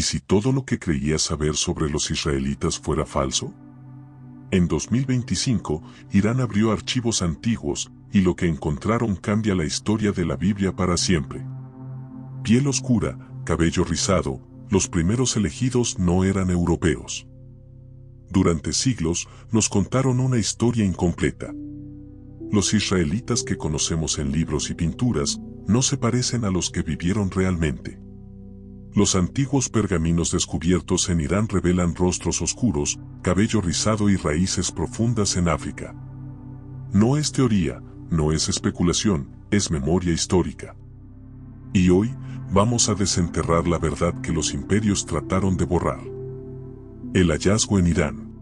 ¿Y si todo lo que creías saber sobre los israelitas fuera falso? En 2025, Irán abrió archivos antiguos, y lo que encontraron cambia la historia de la Biblia para siempre. Piel oscura, cabello rizado, los primeros elegidos no eran europeos. Durante siglos, nos contaron una historia incompleta. Los israelitas que conocemos en libros y pinturas, no se parecen a los que vivieron realmente. Los antiguos pergaminos descubiertos en Irán revelan rostros oscuros, cabello rizado y raíces profundas en África. No es teoría, no es especulación, es memoria histórica. Y hoy, vamos a desenterrar la verdad que los imperios trataron de borrar. El hallazgo en Irán.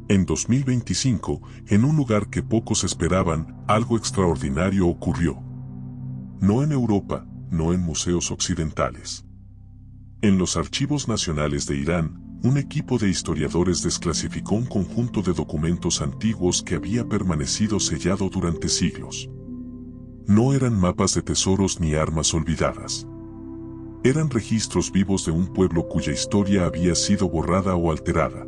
En 2025, en un lugar que pocos esperaban, algo extraordinario ocurrió. No en Europa, no en museos occidentales. En los archivos nacionales de Irán, un equipo de historiadores desclasificó un conjunto de documentos antiguos que había permanecido sellado durante siglos. No eran mapas de tesoros ni armas olvidadas. Eran registros vivos de un pueblo cuya historia había sido borrada o alterada.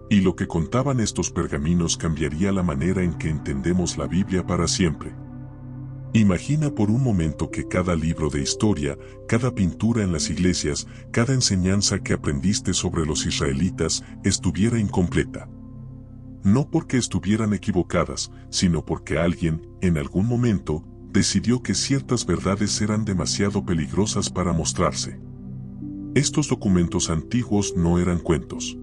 Y lo que contaban estos pergaminos cambiaría la manera en que entendemos la Biblia para siempre. Imagina por un momento que cada libro de historia, cada pintura en las iglesias, cada enseñanza que aprendiste sobre los israelitas estuviera incompleta. No porque estuvieran equivocadas, sino porque alguien, en algún momento, decidió que ciertas verdades eran demasiado peligrosas para mostrarse. Estos documentos antiguos no eran cuentos.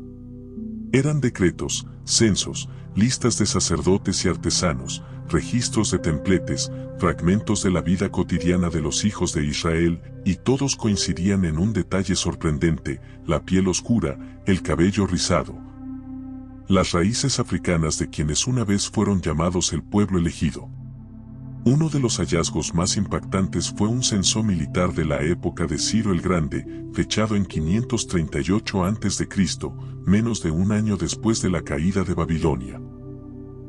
Eran decretos, censos, listas de sacerdotes y artesanos, registros de templetes, fragmentos de la vida cotidiana de los hijos de Israel, y todos coincidían en un detalle sorprendente: la piel oscura, el cabello rizado. Las raíces africanas de quienes una vez fueron llamados el pueblo elegido. Uno de los hallazgos más impactantes fue un censo militar de la época de Ciro el Grande, fechado en 538 a.C., menos de un año después de la caída de Babilonia.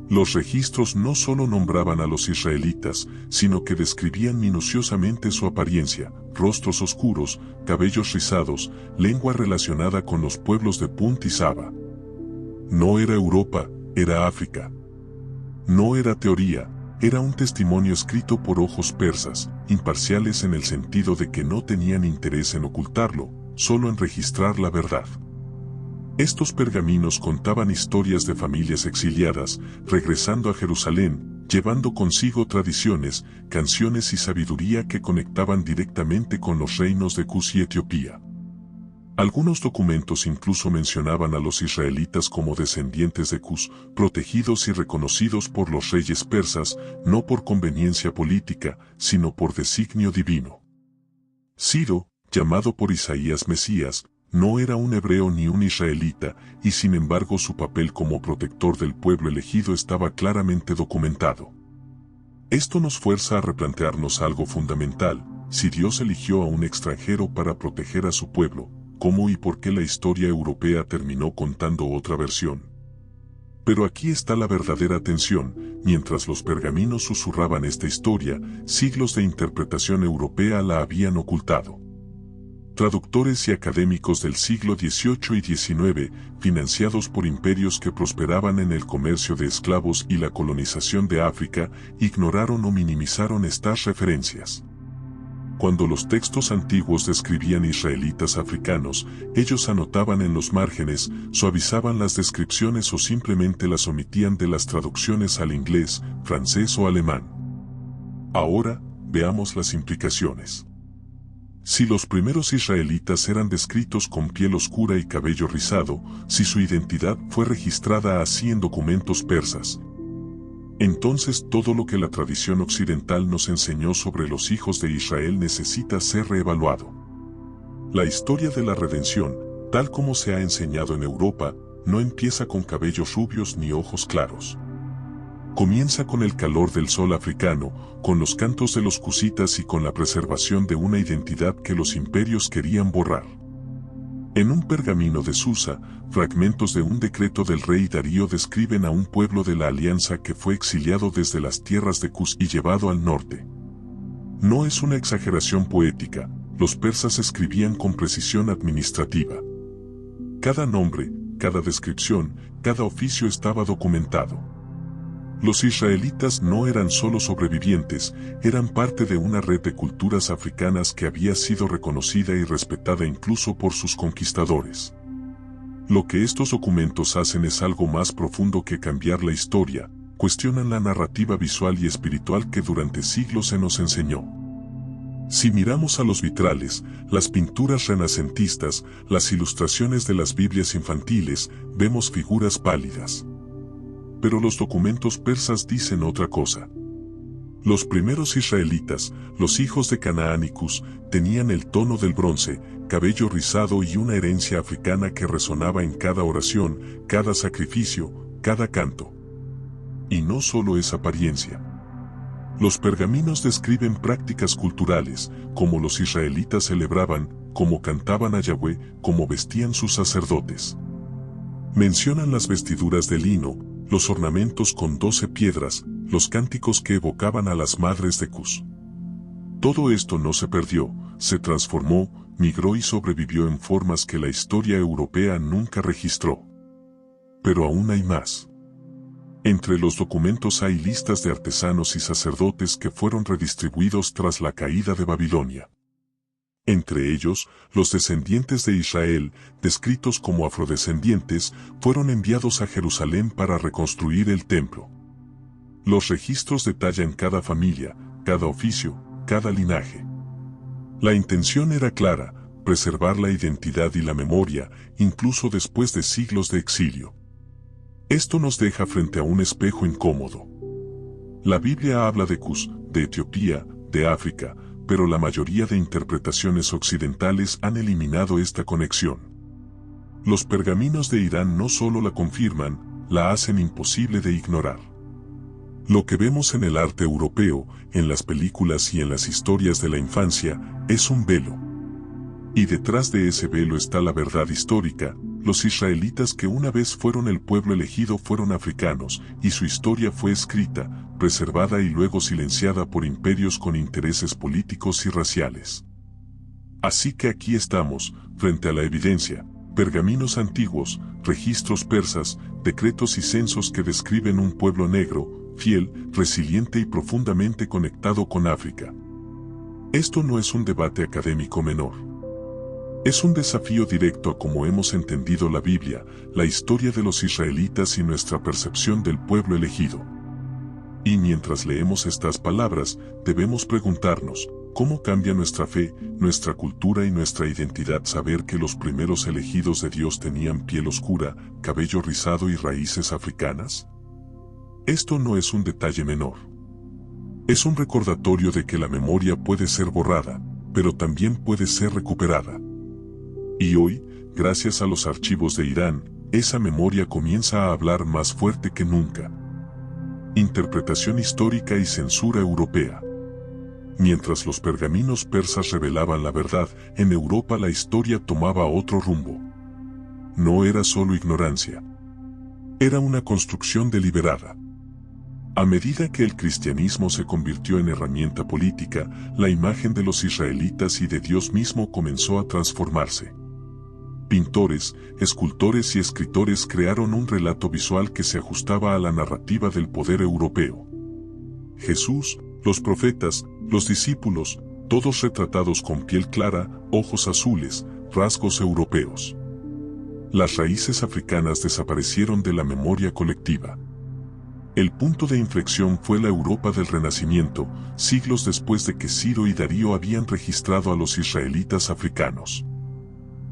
Los registros no solo nombraban a los israelitas, sino que describían minuciosamente su apariencia: rostros oscuros, cabellos rizados, lengua relacionada con los pueblos de Punt y Saba. No era Europa, era África. No era teoría, era un testimonio escrito por ojos persas, imparciales en el sentido de que no tenían interés en ocultarlo, solo en registrar la verdad. Estos pergaminos contaban historias de familias exiliadas, regresando a Jerusalén, llevando consigo tradiciones, canciones y sabiduría que conectaban directamente con los reinos de Cus y Etiopía. Algunos documentos incluso mencionaban a los israelitas como descendientes de Cus, protegidos y reconocidos por los reyes persas, no por conveniencia política, sino por designio divino. Ciro, llamado por Isaías Mesías, no era un hebreo ni un israelita, y sin embargo su papel como protector del pueblo elegido estaba claramente documentado. Esto nos fuerza a replantearnos algo fundamental: si Dios eligió a un extranjero para proteger a su pueblo, ¿cómo y por qué la historia europea terminó contando otra versión? Pero aquí está la verdadera tensión: mientras los pergaminos susurraban esta historia, siglos de interpretación europea la habían ocultado. Traductores y académicos del siglo XVIII y XIX, financiados por imperios que prosperaban en el comercio de esclavos y la colonización de África, ignoraron o minimizaron estas referencias. Cuando los textos antiguos describían israelitas africanos, ellos anotaban en los márgenes, suavizaban las descripciones o simplemente las omitían de las traducciones al inglés, francés o alemán. Ahora, veamos las implicaciones. Si los primeros israelitas eran descritos con piel oscura y cabello rizado, si su identidad fue registrada así en documentos persas, entonces todo lo que la tradición occidental nos enseñó sobre los hijos de Israel necesita ser reevaluado. La historia de la redención, tal como se ha enseñado en Europa, no empieza con cabellos rubios ni ojos claros. Comienza con el calor del sol africano, con los cantos de los cusitas y con la preservación de una identidad que los imperios querían borrar. En un pergamino de Susa, fragmentos de un decreto del rey Darío describen a un pueblo de la alianza que fue exiliado desde las tierras de Cus y llevado al norte. No es una exageración poética, los persas escribían con precisión administrativa. Cada nombre, cada descripción, cada oficio estaba documentado. Los israelitas no eran solo sobrevivientes, eran parte de una red de culturas africanas que había sido reconocida y respetada incluso por sus conquistadores. Lo que estos documentos hacen es algo más profundo que cambiar la historia, cuestionan la narrativa visual y espiritual que durante siglos se nos enseñó. Si miramos a los vitrales, las pinturas renacentistas, las ilustraciones de las Biblias infantiles, vemos figuras pálidas. Pero los documentos persas dicen otra cosa. Los primeros israelitas, los hijos de Canaán y Cus, tenían el tono del bronce, cabello rizado y una herencia africana que resonaba en cada oración, cada sacrificio, cada canto. Y no solo es apariencia. Los pergaminos describen prácticas culturales, cómo los israelitas celebraban, cómo cantaban a Yahweh, cómo vestían sus sacerdotes. Mencionan las vestiduras de lino, los ornamentos con 12 piedras, los cánticos que evocaban a las madres de Cus. Todo esto no se perdió, se transformó, migró y sobrevivió en formas que la historia europea nunca registró. Pero aún hay más. Entre los documentos hay listas de artesanos y sacerdotes que fueron redistribuidos tras la caída de Babilonia. Entre ellos, los descendientes de Israel, descritos como afrodescendientes, fueron enviados a Jerusalén para reconstruir el templo. Los registros detallan cada familia, cada oficio, cada linaje. La intención era clara, preservar la identidad y la memoria, incluso después de siglos de exilio. Esto nos deja frente a un espejo incómodo. La Biblia habla de Cus, de Etiopía, de África, pero la mayoría de interpretaciones occidentales han eliminado esta conexión. Los pergaminos de Irán no solo la confirman, la hacen imposible de ignorar. Lo que vemos en el arte europeo, en las películas y en las historias de la infancia, es un velo. Y detrás de ese velo está la verdad histórica. Los israelitas que una vez fueron el pueblo elegido fueron africanos, y su historia fue escrita, preservada y luego silenciada por imperios con intereses políticos y raciales. Así que aquí estamos, frente a la evidencia, pergaminos antiguos, registros persas, decretos y censos que describen un pueblo negro, fiel, resiliente y profundamente conectado con África. Esto no es un debate académico menor. Es un desafío directo a cómo hemos entendido la Biblia, la historia de los israelitas y nuestra percepción del pueblo elegido. Y mientras leemos estas palabras, debemos preguntarnos, ¿cómo cambia nuestra fe, nuestra cultura y nuestra identidad saber que los primeros elegidos de Dios tenían piel oscura, cabello rizado y raíces africanas? Esto no es un detalle menor. Es un recordatorio de que la memoria puede ser borrada, pero también puede ser recuperada. Y hoy, gracias a los archivos de Irán, esa memoria comienza a hablar más fuerte que nunca. Interpretación histórica y censura europea. Mientras los pergaminos persas revelaban la verdad, en Europa la historia tomaba otro rumbo. No era solo ignorancia. Era una construcción deliberada. A medida que el cristianismo se convirtió en herramienta política, la imagen de los israelitas y de Dios mismo comenzó a transformarse. Pintores, escultores y escritores crearon un relato visual que se ajustaba a la narrativa del poder europeo. Jesús, los profetas, los discípulos, todos retratados con piel clara, ojos azules, rasgos europeos. Las raíces africanas desaparecieron de la memoria colectiva. El punto de inflexión fue la Europa del Renacimiento, siglos después de que Ciro y Darío habían registrado a los israelitas africanos.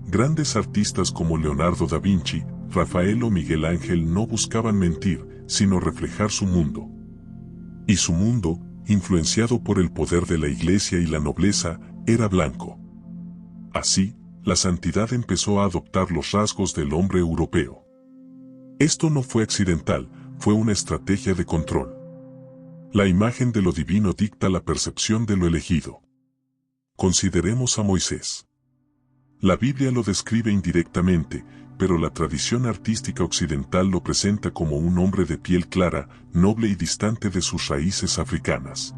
Grandes artistas como Leonardo da Vinci, Rafael o Miguel Ángel no buscaban mentir, sino reflejar su mundo. Y su mundo, influenciado por el poder de la iglesia y la nobleza, era blanco. Así, la santidad empezó a adoptar los rasgos del hombre europeo. Esto no fue accidental, fue una estrategia de control. La imagen de lo divino dicta la percepción de lo elegido. Consideremos a Moisés. La Biblia lo describe indirectamente, pero la tradición artística occidental lo presenta como un hombre de piel clara, noble y distante de sus raíces africanas.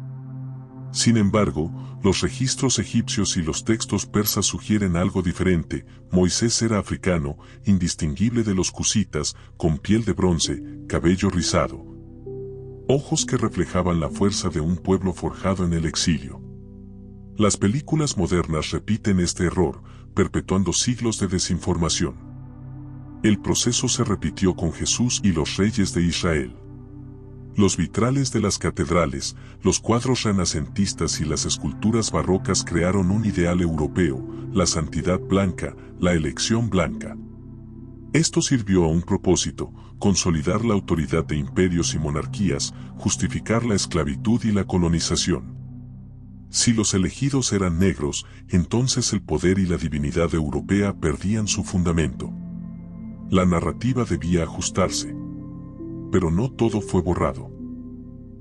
Sin embargo, los registros egipcios y los textos persas sugieren algo diferente. Moisés era africano, indistinguible de los cusitas, con piel de bronce, cabello rizado, ojos que reflejaban la fuerza de un pueblo forjado en el exilio. Las películas modernas repiten este error, perpetuando siglos de desinformación. El proceso se repitió con Jesús y los reyes de Israel. Los vitrales de las catedrales, los cuadros renacentistas y las esculturas barrocas crearon un ideal europeo, la santidad blanca, la elección blanca. Esto sirvió a un propósito: consolidar la autoridad de imperios y monarquías, justificar la esclavitud y la colonización. Si los elegidos eran negros, entonces el poder y la divinidad europea perdían su fundamento. La narrativa debía ajustarse. Pero no todo fue borrado.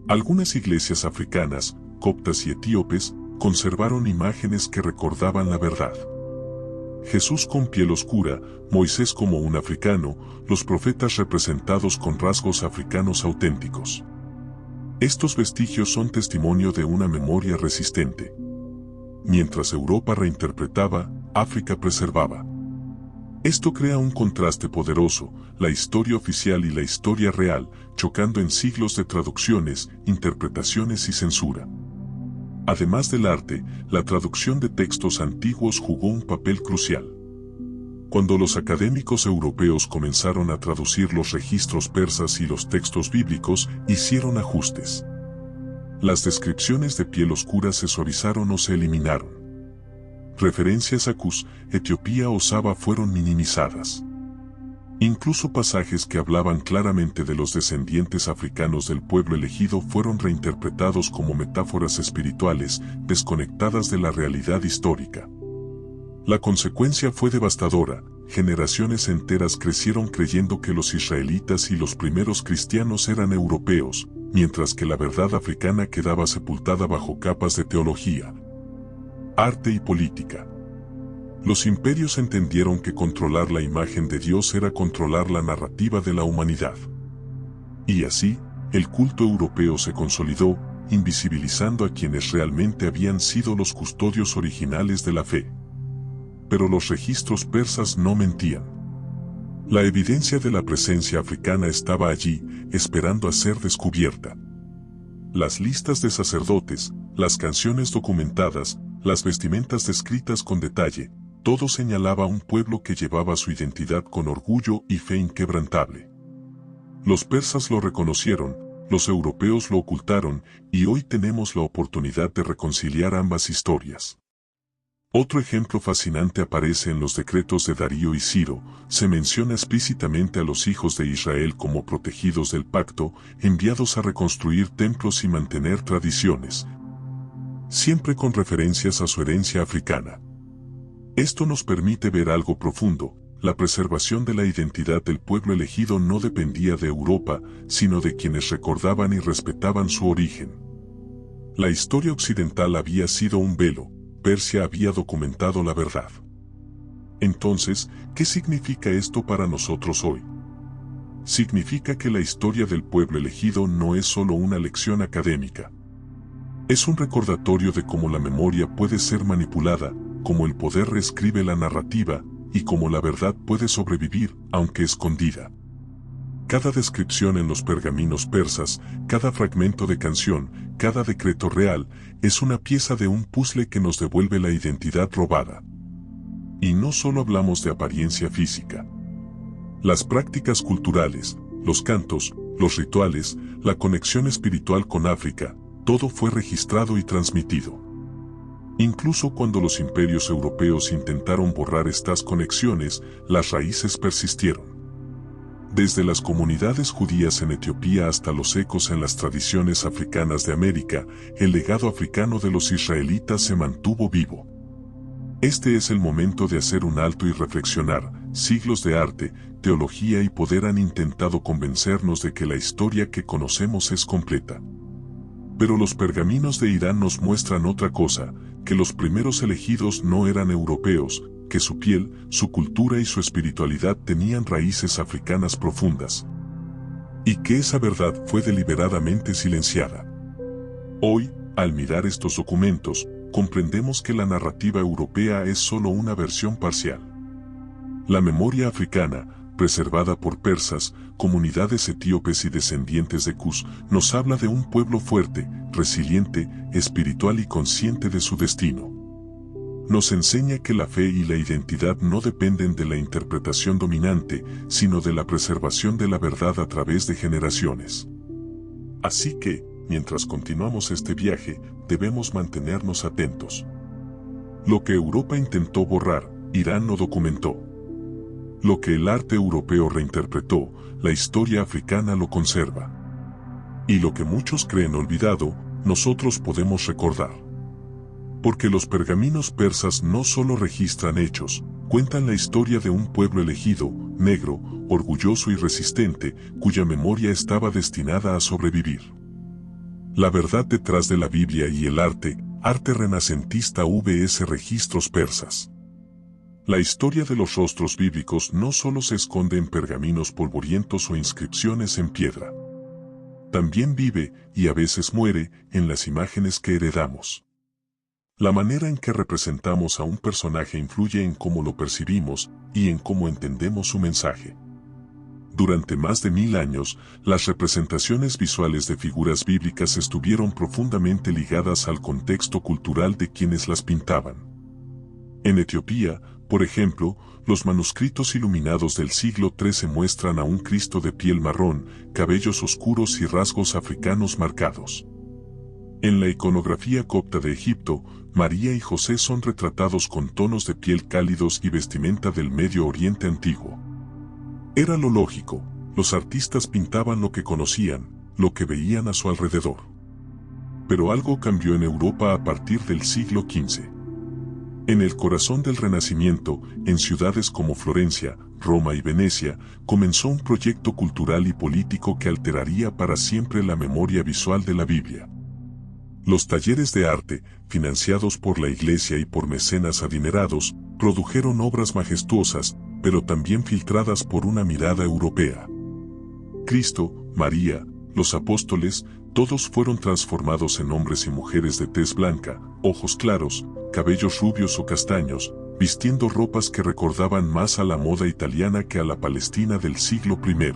Algunas iglesias africanas, coptas y etíopes, conservaron imágenes que recordaban la verdad. Jesús con piel oscura, Moisés como un africano, los profetas representados con rasgos africanos auténticos. Estos vestigios son testimonio de una memoria resistente. Mientras Europa reinterpretaba, África preservaba. Esto crea un contraste poderoso: la historia oficial y la historia real, chocando en siglos de traducciones, interpretaciones y censura. Además del arte, la traducción de textos antiguos jugó un papel crucial. Cuando los académicos europeos comenzaron a traducir los registros persas y los textos bíblicos, hicieron ajustes. Las descripciones de piel oscura se suavizaron o se eliminaron. Referencias a Cus, Etiopía o Saba fueron minimizadas. Incluso pasajes que hablaban claramente de los descendientes africanos del pueblo elegido fueron reinterpretados como metáforas espirituales, desconectadas de la realidad histórica. La consecuencia fue devastadora: generaciones enteras crecieron creyendo que los israelitas y los primeros cristianos eran europeos, mientras que la verdad africana quedaba sepultada bajo capas de teología, arte y política. Los imperios entendieron que controlar la imagen de Dios era controlar la narrativa de la humanidad. Y así, el culto europeo se consolidó, invisibilizando a quienes realmente habían sido los custodios originales de la fe. Pero los registros persas no mentían. La evidencia de la presencia africana estaba allí, esperando a ser descubierta. Las listas de sacerdotes, las canciones documentadas, las vestimentas descritas con detalle, todo señalaba a un pueblo que llevaba su identidad con orgullo y fe inquebrantable. Los persas lo reconocieron, los europeos lo ocultaron, y hoy tenemos la oportunidad de reconciliar ambas historias. Otro ejemplo fascinante aparece en los decretos de Darío y Ciro. Se menciona explícitamente a los hijos de Israel como protegidos del pacto, enviados a reconstruir templos y mantener tradiciones, siempre con referencias a su herencia africana. Esto nos permite ver algo profundo: la preservación de la identidad del pueblo elegido no dependía de Europa, sino de quienes recordaban y respetaban su origen. La historia occidental había sido un velo, Persia había documentado la verdad. Entonces, ¿qué significa esto para nosotros hoy? Significa que la historia del pueblo elegido no es solo una lección académica. Es un recordatorio de cómo la memoria puede ser manipulada, cómo el poder reescribe la narrativa, y cómo la verdad puede sobrevivir, aunque escondida. Cada descripción en los pergaminos persas, cada fragmento de canción, cada decreto real, es una pieza de un puzzle que nos devuelve la identidad robada. Y no solo hablamos de apariencia física. Las prácticas culturales, los cantos, los rituales, la conexión espiritual con África, todo fue registrado y transmitido. Incluso cuando los imperios europeos intentaron borrar estas conexiones, las raíces persistieron. Desde las comunidades judías en Etiopía hasta los ecos en las tradiciones africanas de América, el legado africano de los israelitas se mantuvo vivo. Este es el momento de hacer un alto y reflexionar. Siglos de arte, teología y poder han intentado convencernos de que la historia que conocemos es completa. Pero los pergaminos de Irán nos muestran otra cosa: que los primeros elegidos no eran europeos, que su piel, su cultura y su espiritualidad tenían raíces africanas profundas. Y que esa verdad fue deliberadamente silenciada. Hoy, Al mirar estos documentos, comprendemos que la narrativa europea es solo una versión parcial. La memoria africana, preservada por persas, comunidades etíopes y descendientes de Cus, nos habla de un pueblo fuerte, resiliente, espiritual y consciente de su destino. Nos enseña que la fe y la identidad no dependen de la interpretación dominante, sino de la preservación de la verdad a través de generaciones. Así que, mientras continuamos este viaje, debemos mantenernos atentos. Lo que Europa intentó borrar, Irán no documentó. Lo que el arte europeo reinterpretó, la historia africana lo conserva. Y lo que muchos creen olvidado, nosotros podemos recordar. Porque los pergaminos persas no solo registran hechos, cuentan la historia de un pueblo elegido, negro, orgulloso y resistente, cuya memoria estaba destinada a sobrevivir. La verdad detrás de la Biblia y el arte renacentista vs registros persas. La historia de los rostros bíblicos no solo se esconde en pergaminos polvorientos o inscripciones en piedra. También vive, y a veces muere, en las imágenes que heredamos. La manera en que representamos a un personaje influye en cómo lo percibimos y en cómo entendemos su mensaje. Durante más de 1000 años, las representaciones visuales de figuras bíblicas estuvieron profundamente ligadas al contexto cultural de quienes las pintaban. En Etiopía, por ejemplo, los manuscritos iluminados del siglo XIII muestran a un Cristo de piel marrón, cabellos oscuros y rasgos africanos marcados. En la iconografía copta de Egipto, María y José son retratados con tonos de piel cálidos y vestimenta del Medio Oriente antiguo. Era lo lógico, los artistas pintaban lo que conocían, lo que veían a su alrededor. Pero algo cambió en Europa a partir del siglo XV. En el corazón del Renacimiento, en ciudades como Florencia, Roma y Venecia, comenzó un proyecto cultural y político que alteraría para siempre la memoria visual de la Biblia. Los talleres de arte, financiados por la Iglesia y por mecenas adinerados, produjeron obras majestuosas, pero también filtradas por una mirada europea. Cristo, María, los apóstoles, todos fueron transformados en hombres y mujeres de tez blanca, ojos claros, cabellos rubios o castaños, vistiendo ropas que recordaban más a la moda italiana que a la Palestina del siglo I.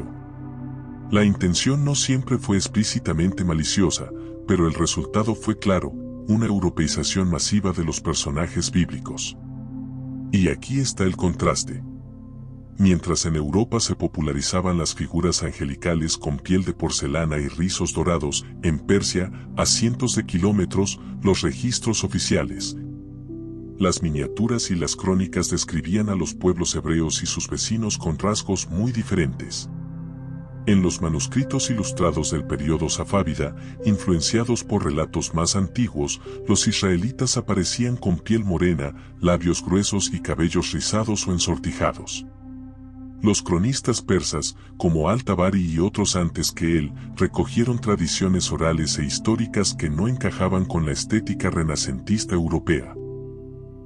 La intención no siempre fue explícitamente maliciosa, pero el resultado fue claro, una europeización masiva de los personajes bíblicos. Y aquí está el contraste. Mientras en Europa se popularizaban las figuras angelicales con piel de porcelana y rizos dorados, en Persia, a cientos de kilómetros, los registros oficiales, las miniaturas y las crónicas describían a los pueblos hebreos y sus vecinos con rasgos muy diferentes. En los manuscritos ilustrados del periodo safávida, influenciados por relatos más antiguos, los israelitas aparecían con piel morena, labios gruesos y cabellos rizados o ensortijados. Los cronistas persas, como Al-Tabari y otros antes que él, recogieron tradiciones orales e históricas que no encajaban con la estética renacentista europea.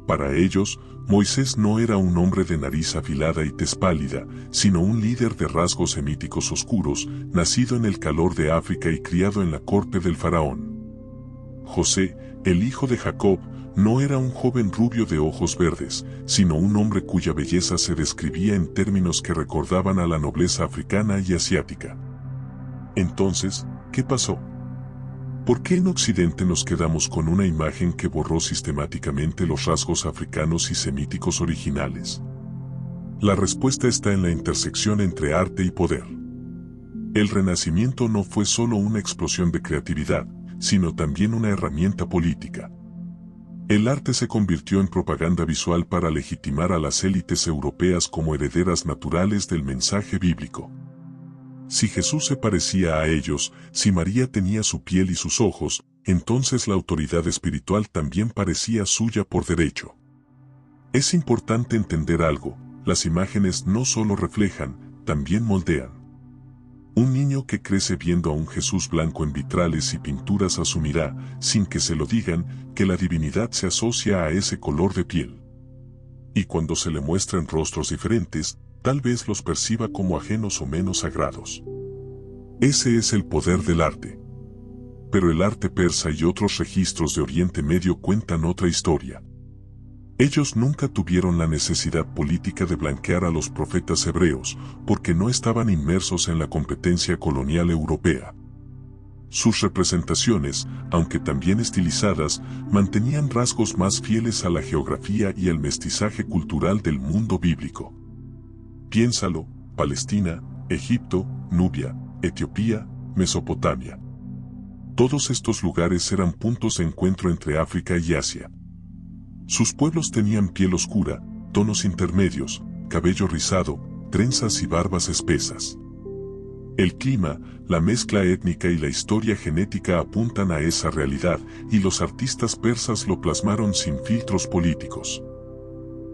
Para ellos, Moisés no era un hombre de nariz afilada y tez pálida, sino un líder de rasgos semíticos oscuros, nacido en el calor de África y criado en la corte del faraón. José, el hijo de Jacob, no era un joven rubio de ojos verdes, sino un hombre cuya belleza se describía en términos que recordaban a la nobleza africana y asiática. Entonces, ¿qué pasó? ¿Por qué en Occidente nos quedamos con una imagen que borró sistemáticamente los rasgos africanos y semíticos originales? La respuesta está en la intersección entre arte y poder. El Renacimiento no fue solo una explosión de creatividad, sino también una herramienta política. El arte se convirtió en propaganda visual para legitimar a las élites europeas como herederas naturales del mensaje bíblico. Si Jesús se parecía a ellos, si María tenía su piel y sus ojos, entonces la autoridad espiritual también parecía suya por derecho. Es importante entender algo, las imágenes no solo reflejan, también moldean. Un niño que crece viendo a un Jesús blanco en vitrales y pinturas asumirá, sin que se lo digan, que la divinidad se asocia a ese color de piel. Y cuando se le muestran rostros diferentes, tal vez los perciba como ajenos o menos sagrados. Ese es el poder del arte. Pero el arte persa y otros registros de Oriente Medio cuentan otra historia. Ellos nunca tuvieron la necesidad política de blanquear a los profetas hebreos, porque no estaban inmersos en la competencia colonial europea. Sus representaciones, aunque también estilizadas, mantenían rasgos más fieles a la geografía y al mestizaje cultural del mundo bíblico. Piénsalo: Palestina, Egipto, Nubia, Etiopía, Mesopotamia. Todos estos lugares eran puntos de encuentro entre África y Asia. Sus pueblos tenían piel oscura, tonos intermedios, cabello rizado, trenzas y barbas espesas. El clima, la mezcla étnica y la historia genética apuntan a esa realidad, y los artistas persas lo plasmaron sin filtros políticos.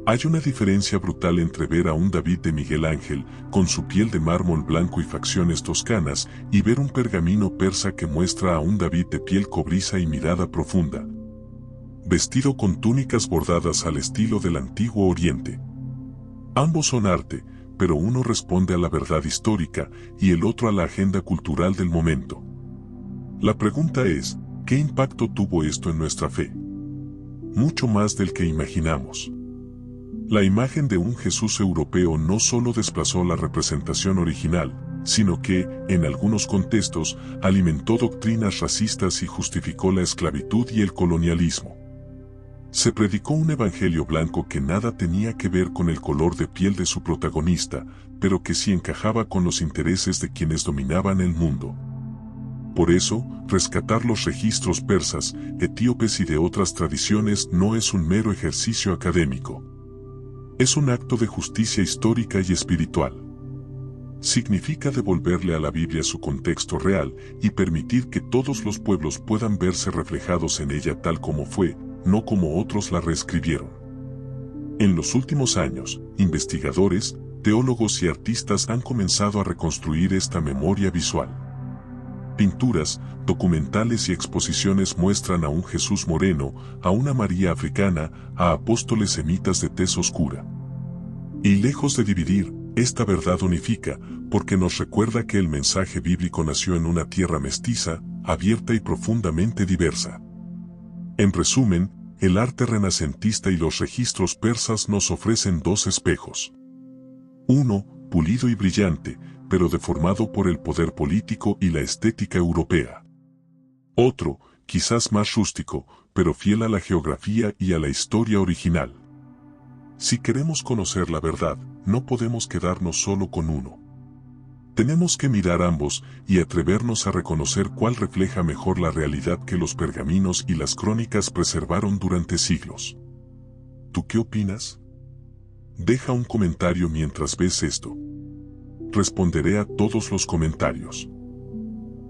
Hay una diferencia brutal entre ver a un David de Miguel Ángel, con su piel de mármol blanco y facciones toscanas, y ver un pergamino persa que muestra a un David de piel cobriza y mirada profunda, vestido con túnicas bordadas al estilo del Antiguo Oriente. Ambos son arte, pero uno responde a la verdad histórica y el otro a la agenda cultural del momento. La pregunta es, ¿qué impacto tuvo esto en nuestra fe? Mucho más del que imaginamos. La imagen de un Jesús europeo no solo desplazó la representación original, sino que, en algunos contextos, alimentó doctrinas racistas y justificó la esclavitud y el colonialismo. Se predicó un evangelio blanco que nada tenía que ver con el color de piel de su protagonista, pero que sí encajaba con los intereses de quienes dominaban el mundo. Por eso, rescatar los registros persas, etíopes y de otras tradiciones no es un mero ejercicio académico. Es un acto de justicia histórica y espiritual. Significa devolverle a la Biblia su contexto real y permitir que todos los pueblos puedan verse reflejados en ella tal como fue, no como otros la reescribieron. En los últimos años, investigadores, teólogos y artistas han comenzado a reconstruir esta memoria visual. Pinturas, documentales y exposiciones muestran a un Jesús moreno, a una María africana, a apóstoles semitas de tez oscura. Y lejos de dividir, esta verdad unifica, porque nos recuerda que el mensaje bíblico nació en una tierra mestiza, abierta y profundamente diversa. En resumen, el arte renacentista y los registros persas nos ofrecen dos espejos. Uno, pulido y brillante, pero deformado por el poder político y la estética europea. Otro, quizás más rústico, pero fiel a la geografía y a la historia original. Si queremos conocer la verdad, no podemos quedarnos solo con uno. Tenemos que mirar ambos y atrevernos a reconocer cuál refleja mejor la realidad que los pergaminos y las crónicas preservaron durante siglos. ¿Tú qué opinas? Deja un comentario mientras ves esto. Responderé a todos los comentarios.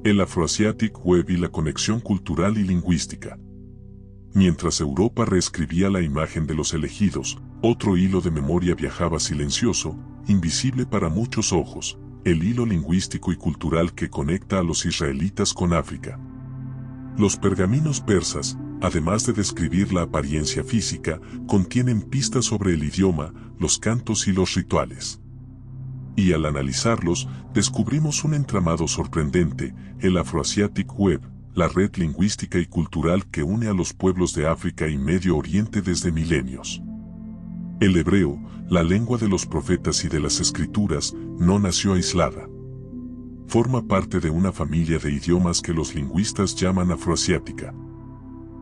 El Afroasiatic Web y la conexión cultural y lingüística. Mientras Europa reescribía la imagen de los elegidos, otro hilo de memoria viajaba silencioso, invisible para muchos ojos, el hilo lingüístico y cultural que conecta a los israelitas con África. Los pergaminos persas, además de describir la apariencia física, contienen pistas sobre el idioma, los cantos y los rituales. Y al analizarlos, descubrimos un entramado sorprendente, el Afroasiatic Web, la red lingüística y cultural que une a los pueblos de África y Medio Oriente desde milenios. El hebreo, la lengua de los profetas y de las escrituras, no nació aislada. Forma parte de una familia de idiomas que los lingüistas llaman afroasiática.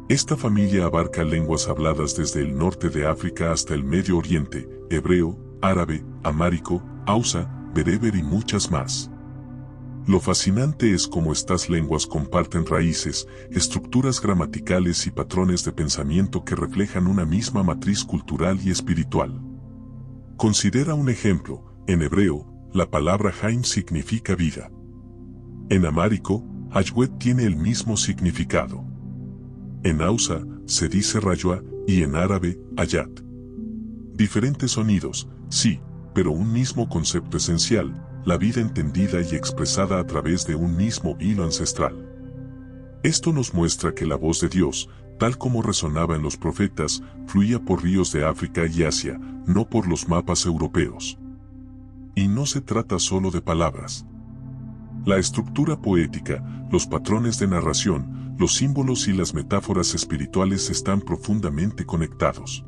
Esta familia abarca lenguas habladas desde el norte de África hasta el Medio Oriente, hebreo, árabe, amárico, hausa, bereber y muchas más. Lo fascinante es cómo estas lenguas comparten raíces, estructuras gramaticales y patrones de pensamiento que reflejan una misma matriz cultural y espiritual. Considera un ejemplo: en hebreo, la palabra Haim significa vida. En amárico, Ayuet tiene el mismo significado. En hausa, se dice Rayua, y en árabe, Ayat. Diferentes sonidos, sí, pero un mismo concepto esencial: la vida entendida y expresada a través de un mismo hilo ancestral. Esto nos muestra que la voz de Dios, tal como resonaba en los profetas, fluía por ríos de África y Asia, no por los mapas europeos. Y no se trata solo de palabras. La estructura poética, los patrones de narración, los símbolos y las metáforas espirituales están profundamente conectados.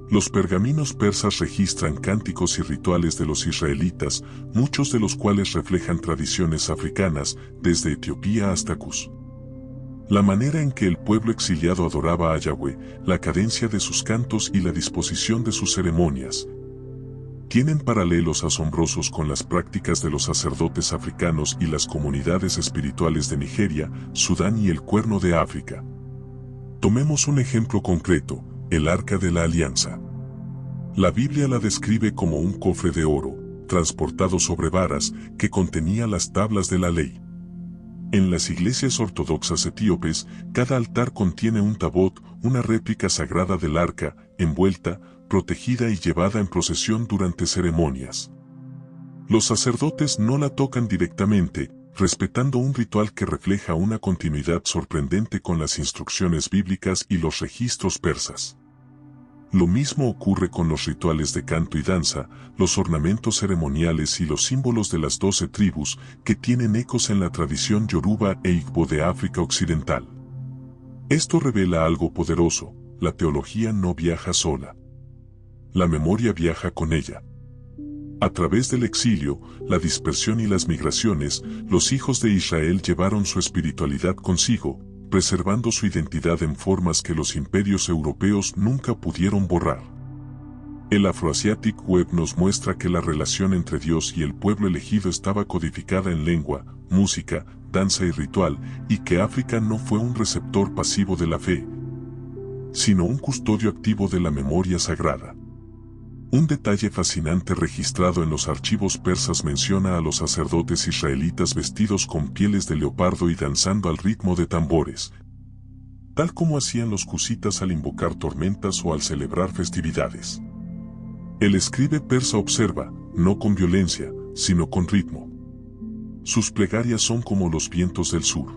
Los pergaminos persas registran cánticos y rituales de los israelitas, muchos de los cuales reflejan tradiciones africanas, desde Etiopía hasta Cus. La manera en que el pueblo exiliado adoraba a Yahweh, la cadencia de sus cantos y la disposición de sus ceremonias, tienen paralelos asombrosos con las prácticas de los sacerdotes africanos y las comunidades espirituales de Nigeria, Sudán y el Cuerno de África. Tomemos un ejemplo concreto, el Arca de la Alianza. La Biblia la describe como un cofre de oro, transportado sobre varas, que contenía las tablas de la ley. En las iglesias ortodoxas etíopes, cada altar contiene un tabot, una réplica sagrada del arca, envuelta, protegida y llevada en procesión durante ceremonias. Los sacerdotes no la tocan directamente, respetando un ritual que refleja una continuidad sorprendente con las instrucciones bíblicas y los registros persas. Lo mismo ocurre con los rituales de canto y danza, los ornamentos ceremoniales y los símbolos de las 12 tribus, que tienen ecos en la tradición yoruba e igbo de África Occidental. Esto revela algo poderoso: la teología no viaja sola. La memoria viaja con ella. A través del exilio, la dispersión y las migraciones, los hijos de Israel llevaron su espiritualidad consigo, preservando su identidad en formas que los imperios europeos nunca pudieron borrar. El Afroasiatic Web nos muestra que la relación entre Dios y el pueblo elegido estaba codificada en lengua, música, danza y ritual, y que África no fue un receptor pasivo de la fe, sino un custodio activo de la memoria sagrada. Un detalle fascinante registrado en los archivos persas menciona a los sacerdotes israelitas vestidos con pieles de leopardo y danzando al ritmo de tambores, tal como hacían los cusitas al invocar tormentas o al celebrar festividades. El escribe persa observa, no con violencia, sino con ritmo. Sus plegarias son como los vientos del sur.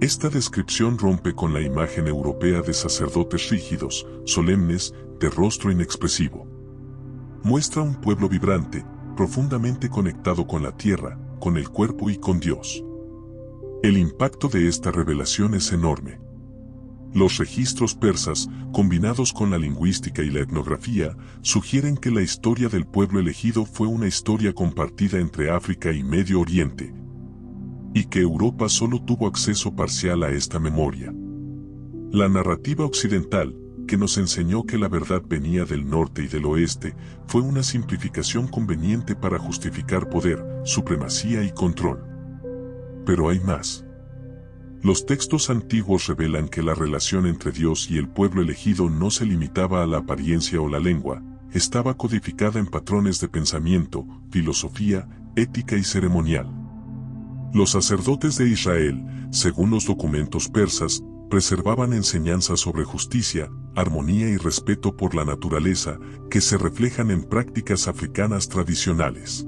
Esta descripción rompe con la imagen europea de sacerdotes rígidos, solemnes, de rostro inexpresivo. Muestra un pueblo vibrante, profundamente conectado con la tierra, con el cuerpo y con Dios. El impacto de esta revelación es enorme. Los registros persas, combinados con la lingüística y la etnografía, sugieren que la historia del pueblo elegido fue una historia compartida entre África y Medio Oriente, y que Europa solo tuvo acceso parcial a esta memoria. La narrativa occidental, que nos enseñó que la verdad venía del norte y del oeste, fue una simplificación conveniente para justificar poder, supremacía y control. Pero hay más. Los textos antiguos revelan que la relación entre Dios y el pueblo elegido no se limitaba a la apariencia o la lengua, estaba codificada en patrones de pensamiento, filosofía, ética y ceremonial. Los sacerdotes de Israel, según los documentos persas, preservaban enseñanzas sobre justicia, armonía y respeto por la naturaleza, que se reflejan en prácticas africanas tradicionales.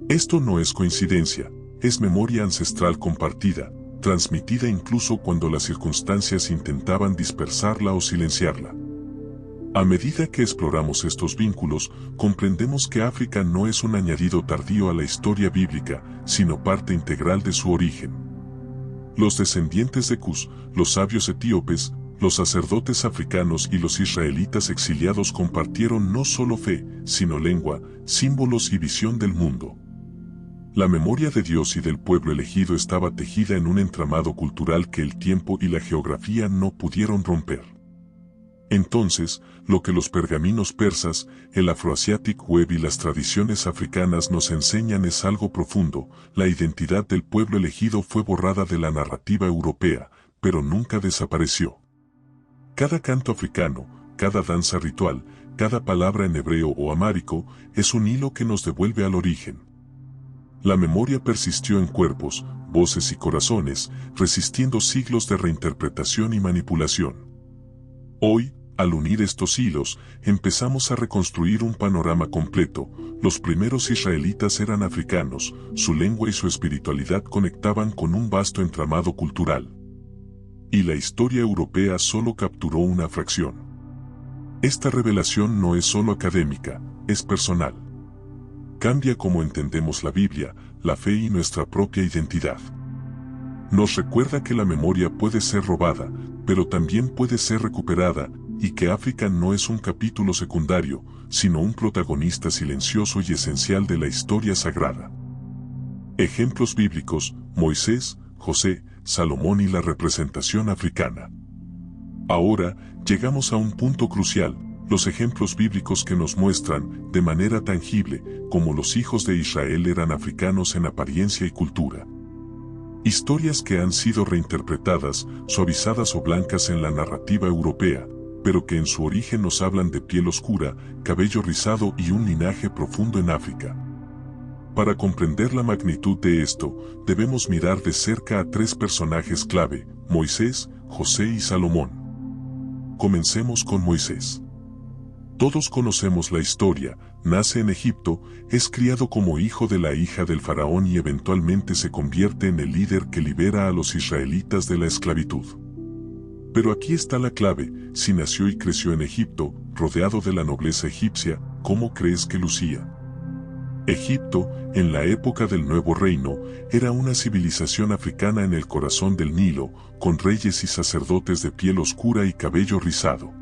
Esto no es coincidencia, es memoria ancestral compartida, transmitida incluso cuando las circunstancias intentaban dispersarla o silenciarla. A medida que exploramos estos vínculos, comprendemos que África no es un añadido tardío a la historia bíblica, sino parte integral de su origen. Los descendientes de Cus, los sabios etíopes, los sacerdotes africanos y los israelitas exiliados compartieron no solo fe, sino lengua, símbolos y visión del mundo. La memoria de Dios y del pueblo elegido estaba tejida en un entramado cultural que el tiempo y la geografía no pudieron romper. Entonces, lo que los pergaminos persas, el Afroasiatic Web y las tradiciones africanas nos enseñan es algo profundo: la identidad del pueblo elegido fue borrada de la narrativa europea, pero nunca desapareció. Cada canto africano, cada danza ritual, cada palabra en hebreo o amárico, es un hilo que nos devuelve al origen. La memoria persistió en cuerpos, voces y corazones, resistiendo siglos de reinterpretación y manipulación. Hoy, al unir estos hilos, empezamos a reconstruir un panorama completo. Los primeros israelitas eran africanos, su lengua y su espiritualidad conectaban con un vasto entramado cultural. Y la historia europea solo capturó una fracción. Esta revelación no es solo académica, es personal. Cambia cómo entendemos la Biblia, la fe y nuestra propia identidad. Nos recuerda que la memoria puede ser robada, pero también puede ser recuperada, y que África no es un capítulo secundario, sino un protagonista silencioso y esencial de la historia sagrada. Ejemplos bíblicos: Moisés, José, Salomón y la representación africana. Ahora, llegamos a un punto crucial: los ejemplos bíblicos que nos muestran, de manera tangible, cómo los hijos de Israel eran africanos en apariencia y cultura. Historias que han sido reinterpretadas, suavizadas o blancas en la narrativa europea, pero que en su origen nos hablan de piel oscura, cabello rizado y un linaje profundo en África. Para comprender la magnitud de esto, debemos mirar de cerca a tres personajes clave: Moisés, José y Salomón. Comencemos con Moisés. Todos conocemos la historia: nace en Egipto, es criado como hijo de la hija del faraón y eventualmente se convierte en el líder que libera a los israelitas de la esclavitud. Pero aquí está la clave: si nació y creció en Egipto, rodeado de la nobleza egipcia, ¿cómo crees que lucía? Egipto, en la época del Nuevo Reino, era una civilización africana en el corazón del Nilo, con reyes y sacerdotes de piel oscura y cabello rizado.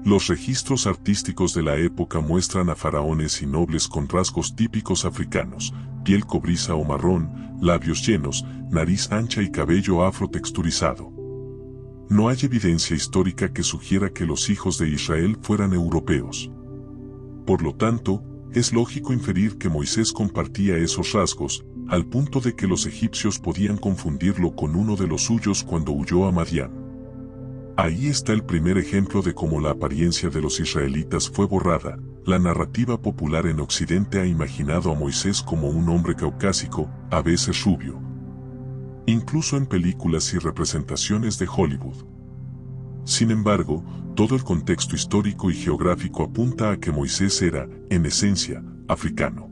Los registros artísticos de la época muestran a faraones y nobles con rasgos típicos africanos: piel cobriza o marrón, labios llenos, nariz ancha y cabello afro-texturizado. No hay evidencia histórica que sugiera que los hijos de Israel fueran europeos. Por lo tanto, es lógico inferir que Moisés compartía esos rasgos, al punto de que los egipcios podían confundirlo con uno de los suyos cuando huyó a Madián. Ahí está el primer ejemplo de cómo la apariencia de los israelitas fue borrada. La narrativa popular en Occidente ha imaginado a Moisés como un hombre caucásico, a veces rubio. Incluso en películas y representaciones de Hollywood. Sin embargo, todo el contexto histórico y geográfico apunta a que Moisés era, en esencia, africano.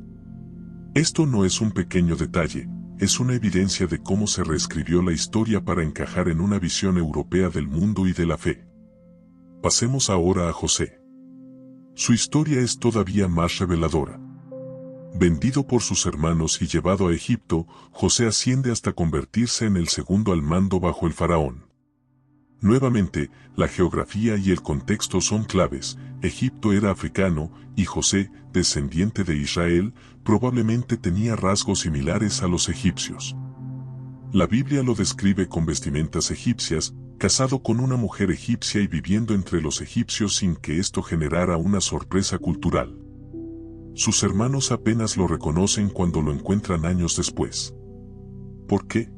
Esto no es un pequeño detalle, es una evidencia de cómo se reescribió la historia para encajar en una visión europea del mundo y de la fe. Pasemos ahora a José. Su historia es todavía más reveladora. Vendido por sus hermanos y llevado a Egipto, José asciende hasta convertirse en el segundo al mando bajo el faraón. Nuevamente, la geografía y el contexto son claves. Egipto era africano, y José, descendiente de Israel, probablemente tenía rasgos similares a los egipcios. La Biblia lo describe con vestimentas egipcias, casado con una mujer egipcia y viviendo entre los egipcios sin que esto generara una sorpresa cultural. Sus hermanos apenas lo reconocen cuando lo encuentran años después. ¿Por qué?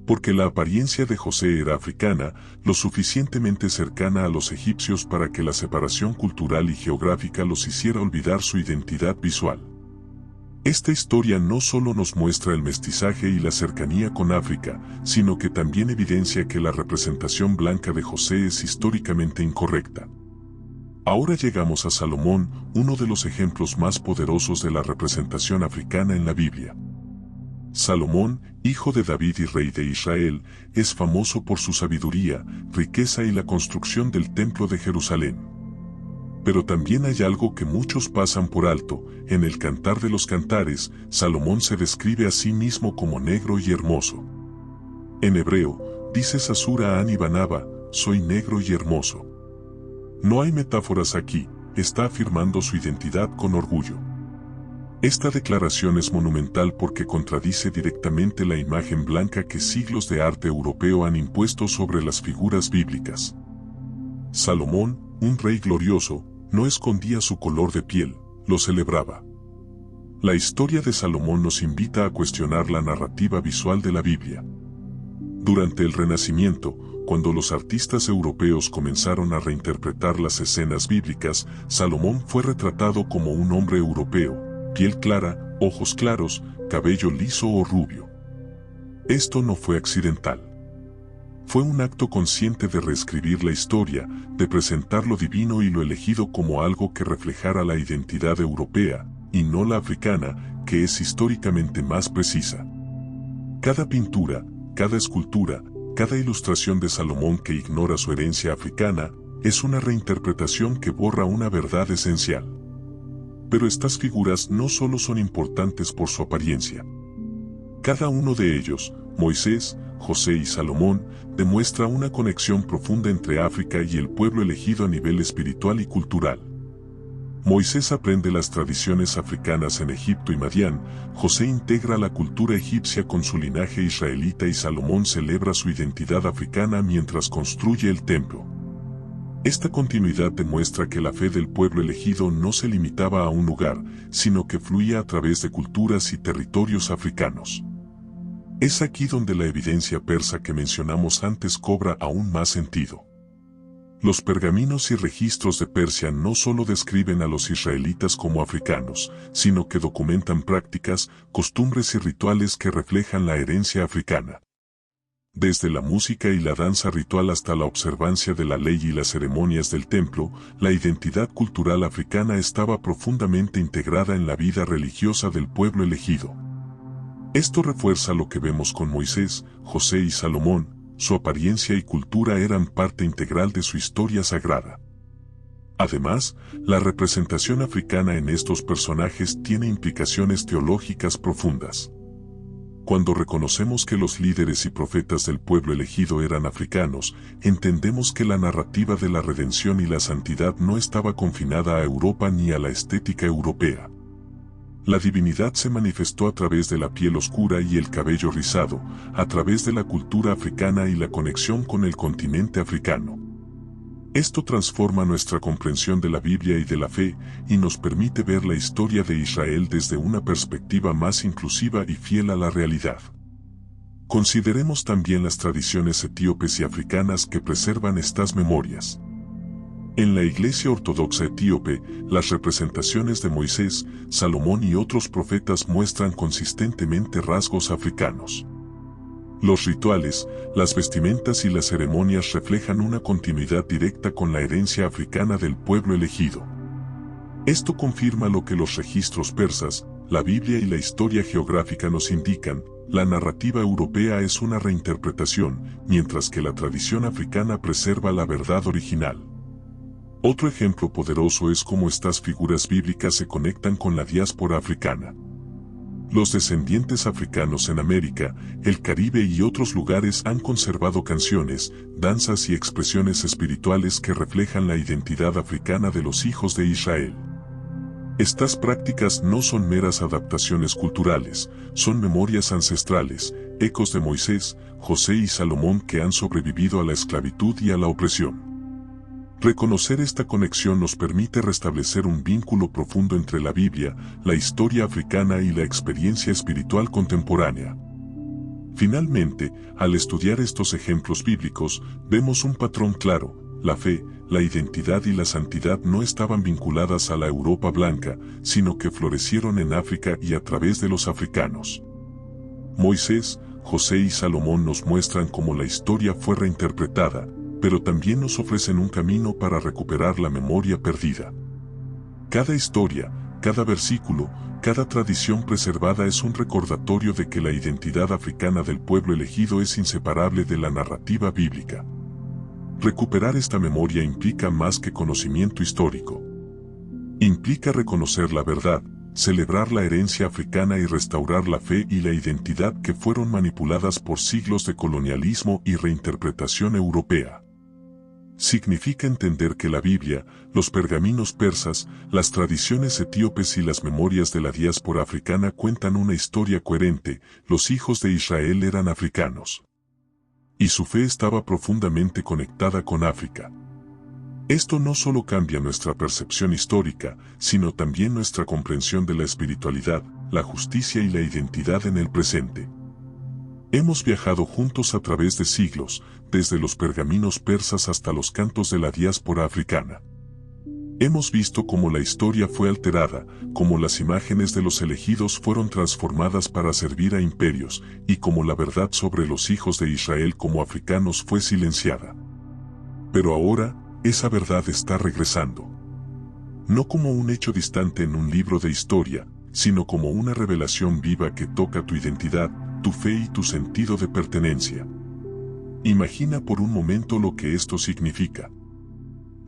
Porque la apariencia de José era africana, lo suficientemente cercana a los egipcios para que la separación cultural y geográfica los hiciera olvidar su identidad visual. Esta historia no solo nos muestra el mestizaje y la cercanía con África, sino que también evidencia que la representación blanca de José es históricamente incorrecta. Ahora llegamos a Salomón, uno de los ejemplos más poderosos de la representación africana en la Biblia. Salomón, hijo de David y rey de Israel, es famoso por su sabiduría, riqueza y la construcción del Templo de Jerusalén. Pero también hay algo que muchos pasan por alto: en el Cantar de los Cantares, Salomón se describe a sí mismo como negro y hermoso. En hebreo, dice Sasura Ani Banaba, soy negro y hermoso. No hay metáforas aquí, está afirmando su identidad con orgullo. Esta declaración es monumental porque contradice directamente la imagen blanca que siglos de arte europeo han impuesto sobre las figuras bíblicas. Salomón, un rey glorioso, no escondía su color de piel, lo celebraba. La historia de Salomón nos invita a cuestionar la narrativa visual de la Biblia. Durante el Renacimiento, cuando los artistas europeos comenzaron a reinterpretar las escenas bíblicas, Salomón fue retratado como un hombre europeo: piel clara, ojos claros, cabello liso o rubio. Esto no fue accidental. Fue un acto consciente de reescribir la historia, de presentar lo divino y lo elegido como algo que reflejara la identidad europea, y no la africana, que es históricamente más precisa. Cada pintura, cada escultura, cada ilustración de Salomón que ignora su herencia africana, es una reinterpretación que borra una verdad esencial. Pero estas figuras no solo son importantes por su apariencia. Cada uno de ellos, Moisés, José y Salomón, demuestra una conexión profunda entre África y el pueblo elegido a nivel espiritual y cultural. Moisés aprende las tradiciones africanas en Egipto y Madián, José integra la cultura egipcia con su linaje israelita y Salomón celebra su identidad africana mientras construye el templo. Esta continuidad demuestra que la fe del pueblo elegido no se limitaba a un lugar, sino que fluía a través de culturas y territorios africanos. Es aquí donde la evidencia persa que mencionamos antes cobra aún más sentido. Los pergaminos y registros de Persia no solo describen a los israelitas como africanos, sino que documentan prácticas, costumbres y rituales que reflejan la herencia africana. Desde la música y la danza ritual hasta la observancia de la ley y las ceremonias del templo, la identidad cultural africana estaba profundamente integrada en la vida religiosa del pueblo elegido. Esto refuerza lo que vemos con Moisés, José y Salomón. Su apariencia y cultura eran parte integral de su historia sagrada. Además, la representación africana en estos personajes tiene implicaciones teológicas profundas. Cuando reconocemos que los líderes y profetas del pueblo elegido eran africanos, entendemos que la narrativa de la redención y la santidad no estaba confinada a Europa ni a la estética europea. La divinidad se manifestó a través de la piel oscura y el cabello rizado, a través de la cultura africana y la conexión con el continente africano. Esto transforma nuestra comprensión de la Biblia y de la fe, y nos permite ver la historia de Israel desde una perspectiva más inclusiva y fiel a la realidad. Consideremos también las tradiciones etíopes y africanas que preservan estas memorias. En la Iglesia Ortodoxa etíope, las representaciones de Moisés, Salomón y otros profetas muestran consistentemente rasgos africanos. Los rituales, las vestimentas y las ceremonias reflejan una continuidad directa con la herencia africana del pueblo elegido. Esto confirma lo que los registros persas, la Biblia y la historia geográfica nos indican: la narrativa europea es una reinterpretación, mientras que la tradición africana preserva la verdad original. Otro ejemplo poderoso es cómo estas figuras bíblicas se conectan con la diáspora africana. Los descendientes africanos en América, el Caribe y otros lugares han conservado canciones, danzas y expresiones espirituales que reflejan la identidad africana de los hijos de Israel. Estas prácticas no son meras adaptaciones culturales, son memorias ancestrales, ecos de Moisés, José y Salomón que han sobrevivido a la esclavitud y a la opresión. Reconocer esta conexión nos permite restablecer un vínculo profundo entre la Biblia, la historia africana y la experiencia espiritual contemporánea. Finalmente, al estudiar estos ejemplos bíblicos, vemos un patrón claro: la fe, la identidad y la santidad no estaban vinculadas a la Europa blanca, sino que florecieron en África y a través de los africanos. Moisés, José y Salomón nos muestran cómo la historia fue reinterpretada, pero también nos ofrecen un camino para recuperar la memoria perdida. Cada historia, cada versículo, cada tradición preservada es un recordatorio de que la identidad africana del pueblo elegido es inseparable de la narrativa bíblica. Recuperar esta memoria implica más que conocimiento histórico. Implica reconocer la verdad, celebrar la herencia africana y restaurar la fe y la identidad que fueron manipuladas por siglos de colonialismo y reinterpretación europea. Significa entender que la Biblia, los pergaminos persas, las tradiciones etíopes y las memorias de la diáspora africana cuentan una historia coherente: los hijos de Israel eran africanos. Y su fe estaba profundamente conectada con África. Esto no solo cambia nuestra percepción histórica, sino también nuestra comprensión de la espiritualidad, la justicia y la identidad en el presente. Hemos viajado juntos a través de siglos, desde los pergaminos persas hasta los cantos de la diáspora africana. Hemos visto cómo la historia fue alterada, cómo las imágenes de los elegidos fueron transformadas para servir a imperios, y cómo la verdad sobre los hijos de Israel como africanos fue silenciada. Pero ahora, esa verdad está regresando. No como un hecho distante en un libro de historia, sino como una revelación viva que toca tu identidad, tu fe y tu sentido de pertenencia. Imagina por un momento lo que esto significa.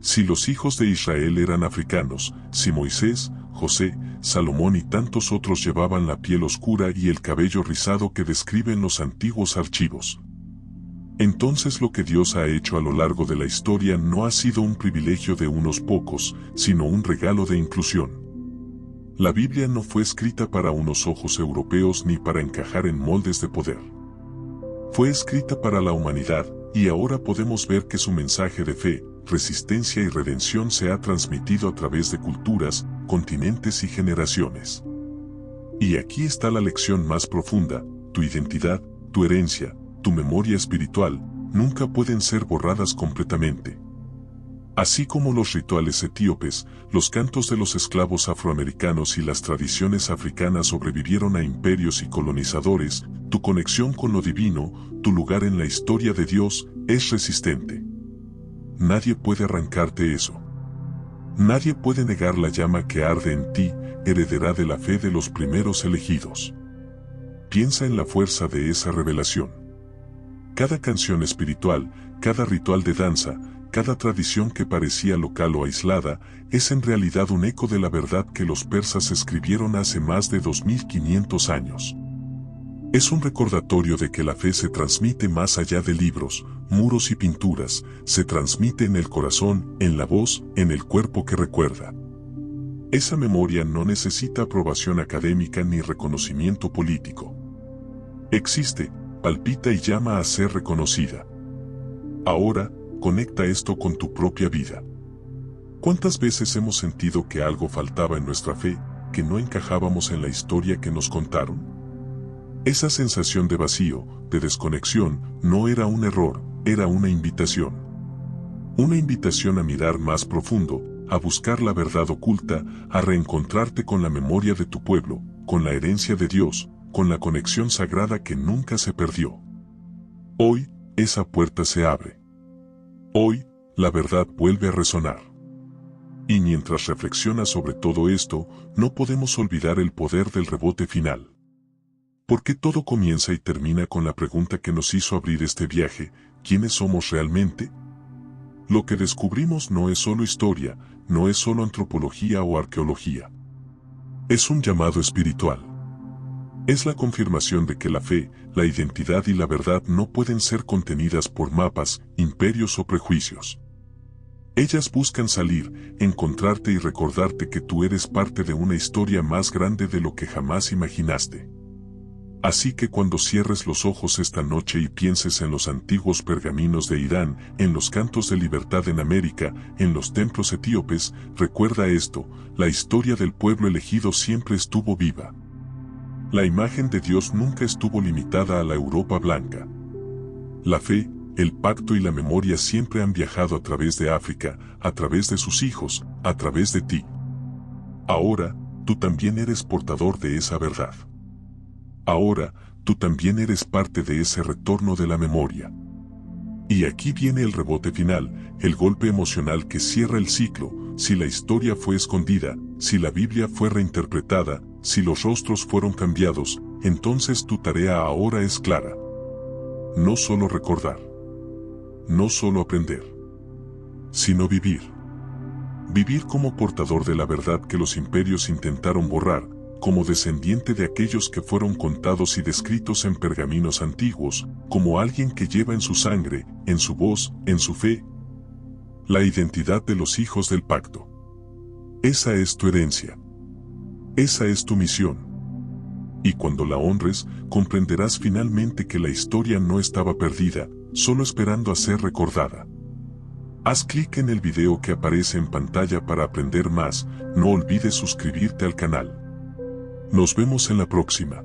Si los hijos de Israel eran africanos, si Moisés, José, Salomón y tantos otros llevaban la piel oscura y el cabello rizado que describen los antiguos archivos. Entonces lo que Dios ha hecho a lo largo de la historia no ha sido un privilegio de unos pocos, sino un regalo de inclusión. La Biblia no fue escrita para unos ojos europeos ni para encajar en moldes de poder. Fue escrita para la humanidad, y ahora podemos ver que su mensaje de fe, resistencia y redención se ha transmitido a través de culturas, continentes y generaciones. Y aquí está la lección más profunda: tu identidad, tu herencia, tu memoria espiritual, nunca pueden ser borradas completamente. Así como los rituales etíopes, los cantos de los esclavos afroamericanos y las tradiciones africanas sobrevivieron a imperios y colonizadores, tu conexión con lo divino, tu lugar en la historia de Dios, es resistente. Nadie puede arrancarte eso. Nadie puede negar la llama que arde en ti, heredera de la fe de los primeros elegidos. Piensa en la fuerza de esa revelación. Cada canción espiritual, cada ritual de danza, cada tradición que parecía local o aislada, es en realidad un eco de la verdad que los persas escribieron hace más de 2500 años. Es un recordatorio de que la fe se transmite más allá de libros, muros y pinturas, se transmite en el corazón, en la voz, en el cuerpo que recuerda. Esa memoria no necesita aprobación académica ni reconocimiento político. Existe, palpita y llama a ser reconocida. Ahora, conecta esto con tu propia vida. ¿Cuántas veces hemos sentido que algo faltaba en nuestra fe, que no encajábamos en la historia que nos contaron? Esa sensación de vacío, de desconexión, no era un error, era una invitación. Una invitación a mirar más profundo, a buscar la verdad oculta, a reencontrarte con la memoria de tu pueblo, con la herencia de Dios, con la conexión sagrada que nunca se perdió. Hoy, esa puerta se abre. Hoy, la verdad vuelve a resonar. Y mientras reflexionas sobre todo esto, no podemos olvidar el poder del rebote final. Porque todo comienza y termina con la pregunta que nos hizo abrir este viaje: ¿quiénes somos realmente? Lo que descubrimos no es solo historia, no es solo antropología o arqueología. Es un llamado espiritual. Es la confirmación de que la fe, la identidad y la verdad no pueden ser contenidas por mapas, imperios o prejuicios. Ellas buscan salir, encontrarte y recordarte que tú eres parte de una historia más grande de lo que jamás imaginaste. Así que cuando cierres los ojos esta noche y pienses en los antiguos pergaminos de Irán, en los cantos de libertad en América, en los templos etíopes, recuerda esto: la historia del pueblo elegido siempre estuvo viva. La imagen de Dios nunca estuvo limitada a la Europa blanca. La fe, el pacto y la memoria siempre han viajado a través de África, a través de sus hijos, a través de ti. Ahora, tú también eres portador de esa verdad. Ahora, tú también eres parte de ese retorno de la memoria. Y aquí viene el rebote final, el golpe emocional que cierra el ciclo: si la historia fue escondida, si la Biblia fue reinterpretada, si los rostros fueron cambiados, entonces tu tarea ahora es clara. No solo recordar, no solo aprender, sino vivir. Vivir como portador de la verdad que los imperios intentaron borrar, como descendiente de aquellos que fueron contados y descritos en pergaminos antiguos, como alguien que lleva en su sangre, en su voz, en su fe, la identidad de los hijos del pacto. Esa es tu herencia. Esa es tu misión. Y cuando la honres, comprenderás finalmente que la historia no estaba perdida, solo esperando a ser recordada. Haz clic en el video que aparece en pantalla para aprender más. No olvides suscribirte al canal. Nos vemos en la próxima.